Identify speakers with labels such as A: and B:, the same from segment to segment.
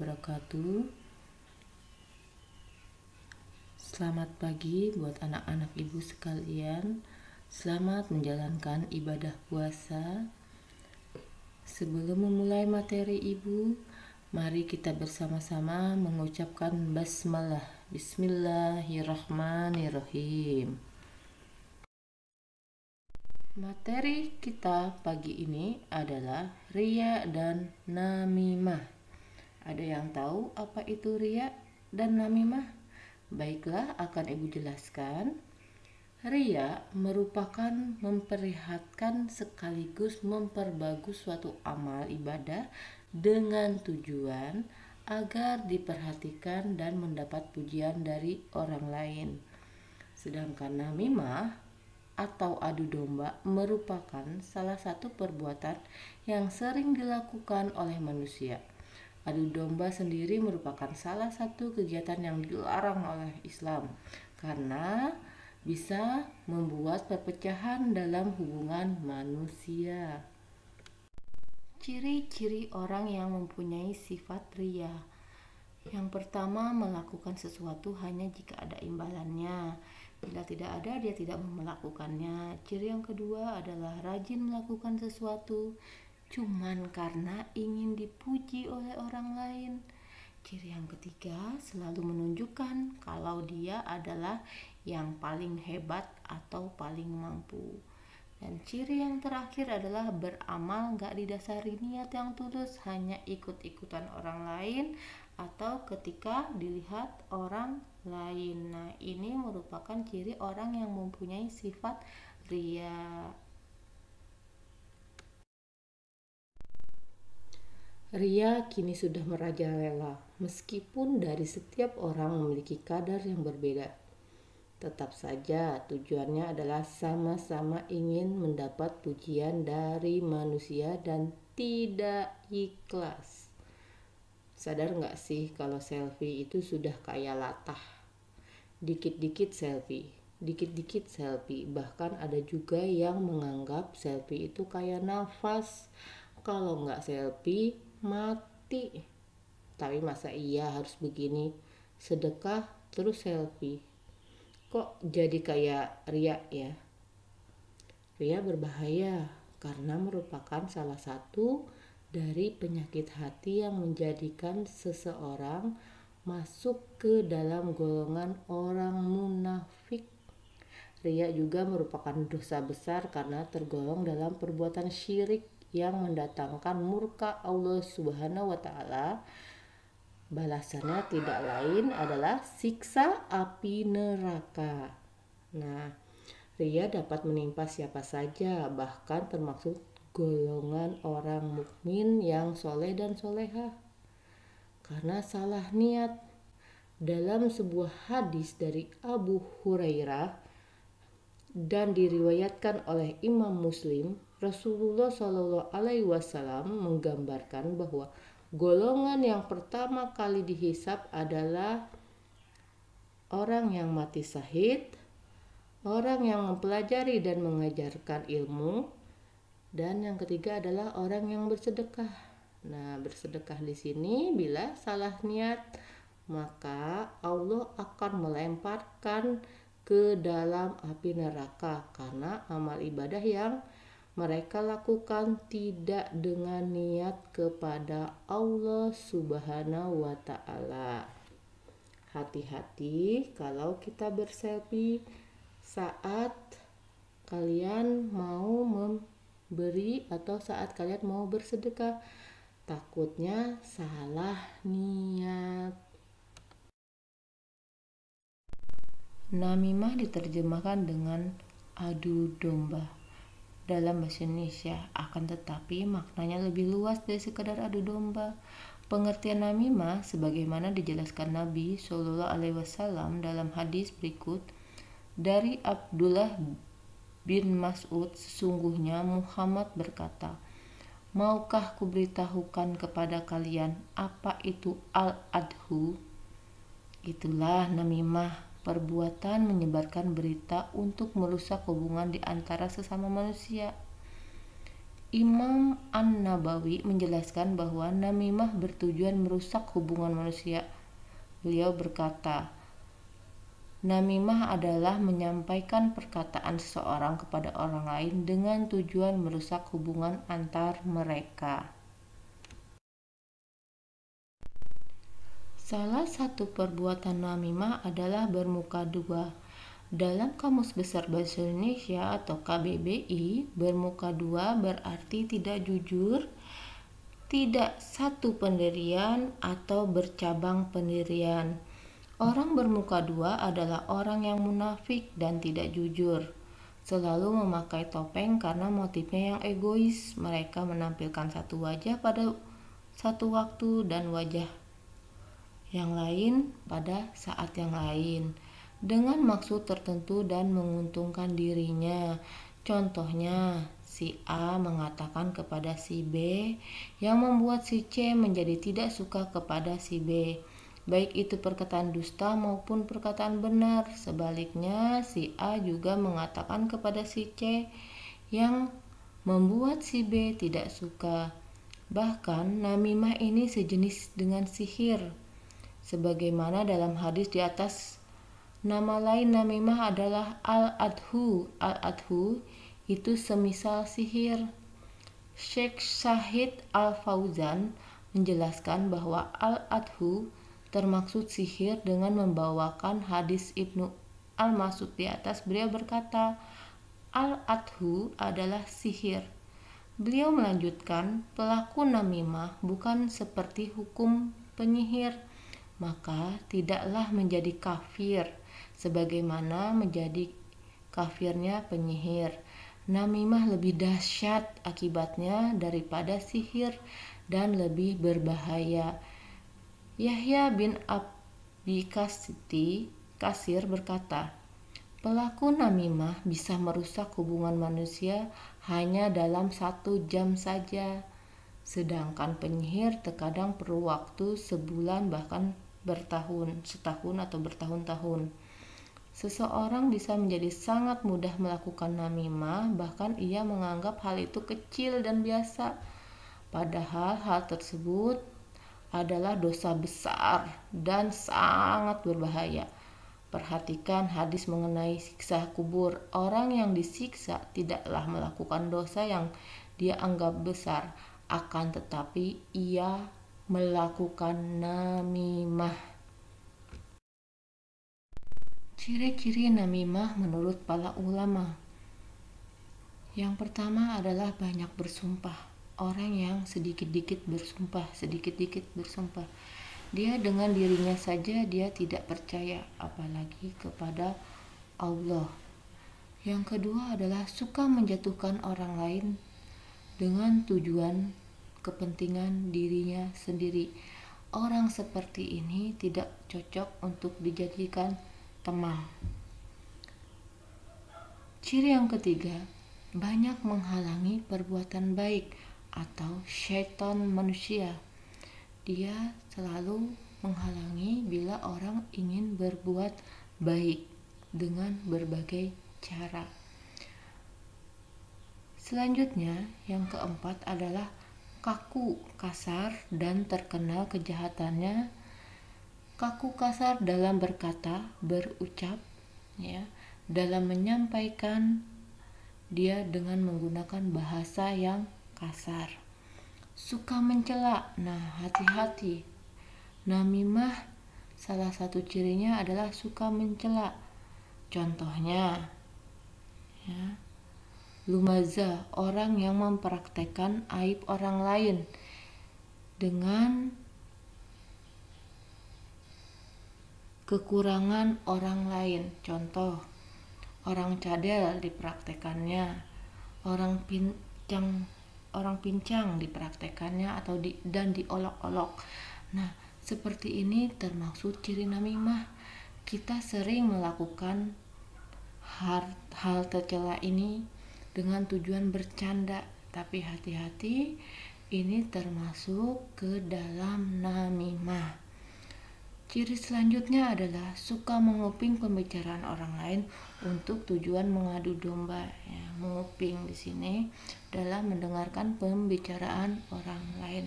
A: wabarakatuh. Selamat pagi buat anak-anak ibu sekalian. Selamat menjalankan ibadah puasa. Sebelum memulai materi ibu, mari kita bersama-sama mengucapkan basmalah. Bismillahirrahmanirrahim. Materi kita pagi ini adalah riya dan namimah. Ada yang tahu apa itu riya dan namimah? Baiklah, akan ibu jelaskan. Riya merupakan memperlihatkan sekaligus memperbagus suatu amal ibadah dengan tujuan agar diperhatikan dan mendapat pujian dari orang lain. Sedangkan namimah atau adu domba merupakan salah satu perbuatan yang sering dilakukan oleh manusia. Adu domba sendiri merupakan salah satu kegiatan yang dilarang oleh Islam karena bisa membuat perpecahan dalam hubungan manusia. Ciri-ciri orang yang mempunyai sifat riya. Yang pertama, melakukan sesuatu hanya jika ada imbalannya. Bila tidak ada, dia tidak melakukannya. Ciri yang kedua adalah rajin melakukan sesuatu cuman karena ingin dipuji oleh orang lain. Ciri yang ketiga, selalu menunjukkan kalau dia adalah yang paling hebat atau paling mampu. Dan ciri yang terakhir adalah beramal gak didasari niat yang tulus, hanya ikut-ikutan orang lain atau ketika dilihat orang lain. Nah, ini merupakan ciri orang yang mempunyai sifat riya. Riya kini sudah merajalela, meskipun dari setiap orang memiliki kadar yang berbeda. Tetap saja tujuannya adalah sama-sama ingin mendapat pujian dari manusia dan tidak ikhlas. Sadar gak sih kalau selfie itu sudah kayak latah? Dikit-dikit selfie, dikit-dikit selfie. Bahkan ada juga yang menganggap selfie itu kayak nafas. Kalau gak selfie, mati. Tapi masa iya harus begini? Sedekah terus selfie. Kok jadi kayak riya ya? Riya berbahaya karena merupakan salah satu dari penyakit hati yang menjadikan seseorang masuk ke dalam golongan orang munafik. Riya juga merupakan dosa besar karena tergolong dalam perbuatan syirik yang mendatangkan murka Allah Subhanahu wa taala. Balasannya tidak lain adalah siksa api neraka. Nah, riya dapat menimpa siapa saja, bahkan termasuk golongan orang mukmin yang soleh dan soleha, karena salah niat. Dalam sebuah hadis dari Abu Hurairah dan diriwayatkan oleh Imam Muslim, Rasulullah Shallallahu Alaihi Wasallam menggambarkan bahwa golongan yang pertama kali dihisab adalah orang yang mati syahid, orang yang mempelajari dan mengajarkan ilmu, dan yang ketiga adalah orang yang bersedekah. Nah, bersedekah di sini bila salah niat, maka Allah akan melemparkan ke dalam api neraka karena amal ibadah yang mereka lakukan tidak dengan niat kepada Allah Subhanahu wa taala. Hati-hati kalau kita berselfie saat kalian mau memberi atau saat kalian mau bersedekah. Takutnya salah niat. Namimah diterjemahkan dengan adu domba dalam bahasa Indonesia, akan tetapi maknanya lebih luas dari sekadar adu domba. Pengertian namimah sebagaimana dijelaskan Nabi Shallallahu Alaihi Wasallam dalam hadis berikut dari Abdullah bin Mas'ud, sesungguhnya Muhammad berkata, maukah kuberitahukan kepada kalian apa itu al-adhu? Itulah namimah, perbuatan menyebarkan berita untuk merusak hubungan di antara sesama manusia. Imam An-Nabawi menjelaskan bahwa namimah bertujuan merusak hubungan manusia. Beliau berkata, namimah adalah menyampaikan perkataan seseorang kepada orang lain dengan tujuan merusak hubungan antar mereka. Salah satu perbuatan namimah adalah bermuka dua. Dalam Kamus Besar Bahasa Indonesia atau KBBI, bermuka dua berarti tidak jujur, tidak satu pendirian, atau bercabang pendirian. Orang bermuka dua adalah orang yang munafik dan tidak jujur. Selalu memakai topeng karena motifnya yang egois. Mereka menampilkan satu wajah pada satu waktu dan wajah yang lain pada saat yang lain, dengan maksud tertentu dan menguntungkan dirinya. Contohnya, si A mengatakan kepada si B yang membuat si C menjadi tidak suka kepada si B. Baik itu perkataan dusta maupun perkataan benar. Sebaliknya, si A juga mengatakan kepada si C yang membuat si B tidak suka. Bahkan, namimah ini sejenis dengan sihir. Sebagaimana dalam hadis di atas, nama lain namimah adalah al-adhu. Al-adhu itu semisal sihir. Syekh Syahid Al-Fauzan menjelaskan bahwa al-adhu termaksud sihir dengan membawakan hadis Ibnu Al-Mas'ud di atas. Beliau berkata, al-adhu adalah sihir. Beliau melanjutkan, pelaku namimah bukan seperti hukum penyihir, maka tidaklah menjadi kafir sebagaimana menjadi kafirnya penyihir. Namimah lebih dahsyat akibatnya daripada sihir dan lebih berbahaya. Yahya bin Abi Kasir berkata, pelaku namimah bisa merusak hubungan manusia hanya dalam 1 jam saja, sedangkan penyihir terkadang perlu waktu sebulan bahkan setahun atau bertahun-tahun. Seseorang bisa menjadi sangat mudah melakukan namimah, bahkan ia menganggap hal itu kecil dan biasa. Padahal hal tersebut adalah dosa besar dan sangat berbahaya. Perhatikan hadis mengenai siksa kubur. Orang yang disiksa tidaklah melakukan dosa yang dia anggap besar, akan tetapi ia melakukan namimah. Ciri-ciri namimah menurut para ulama. Yang pertama adalah banyak bersumpah. Orang yang sedikit-dikit bersumpah. Dia dengan dirinya saja dia tidak percaya, apalagi kepada Allah. Yang kedua adalah suka menjatuhkan orang lain dengan tujuan kepentingan dirinya sendiri. Orang seperti ini tidak cocok untuk dijadikan teman. Ciri yang ketiga, banyak menghalangi perbuatan baik atau syaitan manusia. Dia selalu menghalangi bila orang ingin berbuat baik dengan berbagai cara. Selanjutnya, yang keempat adalah kaku, kasar, dan terkenal kejahatannya. Kaku kasar dalam berkata, berucap, dalam menyampaikan dia dengan menggunakan bahasa yang kasar. Suka mencela, hati-hati. Namimah salah satu cirinya adalah suka mencela. Contohnya, lumaza, orang yang mempraktekkan aib orang lain dengan kekurangan orang lain. Contoh, orang cadel dipraktekannya, orang pincang dipraktekannya dan diolok-olok. Seperti ini termaksud ciri namimah. Kita sering melakukan hal tercela ini dengan tujuan bercanda, tapi hati-hati, ini termasuk ke dalam namimah. Ciri selanjutnya adalah suka menguping pembicaraan orang lain untuk tujuan mengadu domba. nguping di sini adalah mendengarkan pembicaraan orang lain.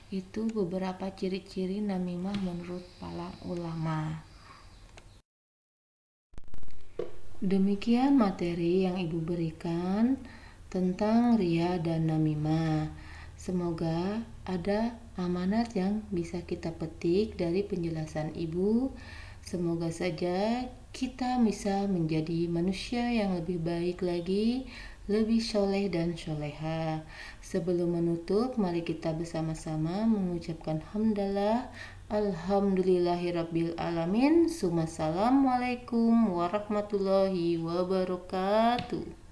A: Itu beberapa ciri-ciri namimah menurut para ulama. Demikian materi yang Ibu berikan tentang ria dan namimah. Semoga ada amanat yang bisa kita petik dari penjelasan Ibu. Semoga saja kita bisa menjadi manusia yang lebih baik lagi, lebih soleh dan soleha. Sebelum menutup, mari kita bersama-sama mengucapkan hamdalah. Alhamdulillahirabbil alamin. Assalamualaikum warahmatullahi wabarakatuh.